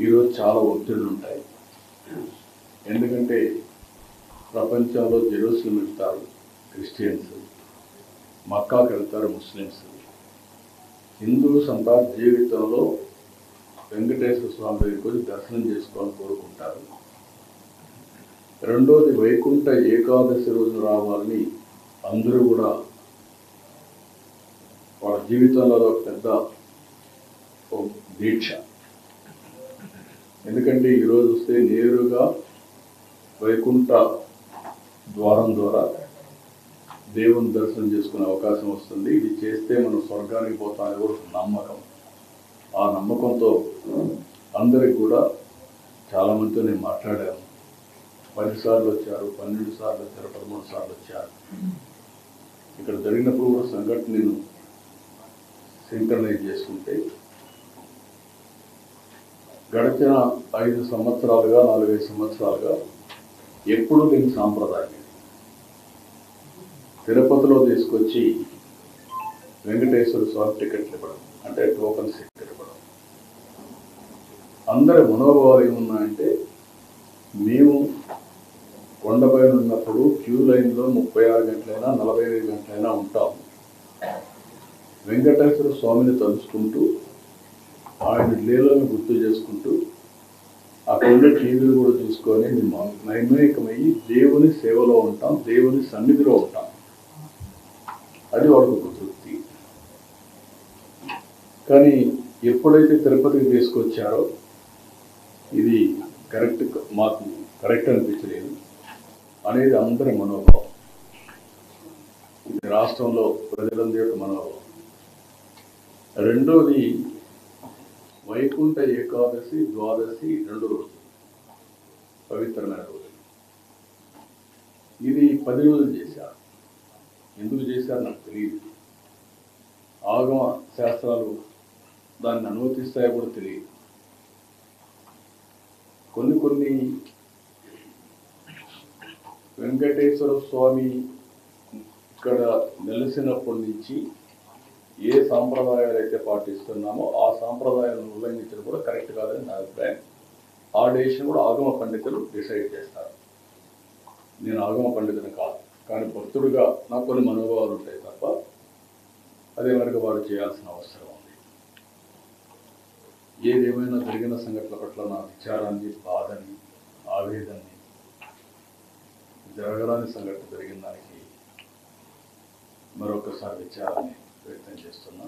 ఈరోజు చాలా ఒత్తిళ్ళు ఉంటాయి. ఎందుకంటే ప్రపంచంలో జెరూసలేం వెళ్తారు క్రిస్టియన్స్, మక్కాకి వెళ్తారు ముస్లిమ్స్. హిందూస్ అంతా జీవితంలో వెంకటేశ్వర స్వామి దగ్గరికి వచ్చి దర్శనం చేసుకోవాలని కోరుకుంటారు. రెండోది వైకుంఠ ఏకాదశి రోజు రావాలని అందరూ కూడా వాళ్ళ జీవితంలో ఒక పెద్ద దీక్ష. ఎందుకంటే ఈరోజు వస్తే నేరుగా వైకుంఠ ద్వారం ద్వారా దేవుని దర్శనం చేసుకునే అవకాశం వస్తుంది. ఇది చేస్తే మనం స్వర్గానికి పోతామని కూడా నమ్మకం. ఆ నమ్మకంతో అందరికి కూడా చాలామందితో నేను మాట్లాడాను. 10 సార్లు వచ్చారు, 12 సార్లు వచ్చారు, 13 సార్లు వచ్చారు. ఇక్కడ జరిగినప్పుడు కూడా సంఘటన నేను సింక్రనైజ్ చేసుకుంటే గడిచిన 5 సంవత్సరాలుగా 4-5 సంవత్సరాలుగా ఎప్పుడూ దీని సాంప్రదాయం తిరుపతిలో తీసుకొచ్చి వెంకటేశ్వర స్వామి టికెట్లు ఇవ్వడం, అంటే టోకన్స్ ఇవ్వడం. అందరి మనోభావాలు ఏమున్నాయంటే, మేము కొండపైన ఉన్నప్పుడు క్యూ లైన్లో 36 గంటలైనా 45 గంటలైనా ఉంటాము. వెంకటేశ్వర స్వామిని తలుచుకుంటూ ఆయన లీలను గుర్తు చేసుకుంటూ అక్కడ ఉండే టీవీలు కూడా చూసుకొని మేము నైమికమయ్యి దేవుని సేవలో ఉంటాం, దేవుని సన్నిధిలో ఉంటాం. అది వాళ్ళకు ఒక తృప్తి. కానీ ఎప్పుడైతే తిరుపతికి తీసుకొచ్చారో ఇది మాకు కరెక్ట్ అనిపించలేదు అనేది అందరి మనోభావం. ఇది రాష్ట్రంలో ప్రజలందరి యొక్క మనోభావం. రెండోది వైకుంఠ ఏకాదశి, ద్వాదశి 2 రోజులు పవిత్రమైన రోజులు. ఇది 10 రోజులు చేశారు. ఎందుకు చేశారు నాకు తెలియదు. ఆగమ శాస్త్రాలు దాన్ని అనుమతిస్తాయో కూడా తెలియదు. కొన్ని వెంకటేశ్వర స్వామి ఇక్కడ నెలసినప్పటి నుంచి ఏ సాంప్రదాయాలు అయితే పాటిస్తున్నామో ఆ సాంప్రదాయాలను ఉల్లంఘించడం కూడా కరెక్ట్ కాదని నా అభిప్రాయం. ఆ డెసిషన్ కూడా ఆగమ పండితులు డిసైడ్ చేస్తారు. నేను ఆగమ పండితుని కాదు, కానీ భక్తుడిగా నాకు కొన్ని మనోభావాలు ఉంటాయి తప్ప అదే మనకు వాడు చేయాల్సిన అవసరం ఉంది. ఏదేమైనా జరిగిన సంఘటనల పట్ల నా విచారాన్ని, బాధని, ఆవేదనని, జరగరాని సంఘటన జరిగిన దానికి మరొకసారి విచారాన్ని వ్యక్తం చేస్తున్నా.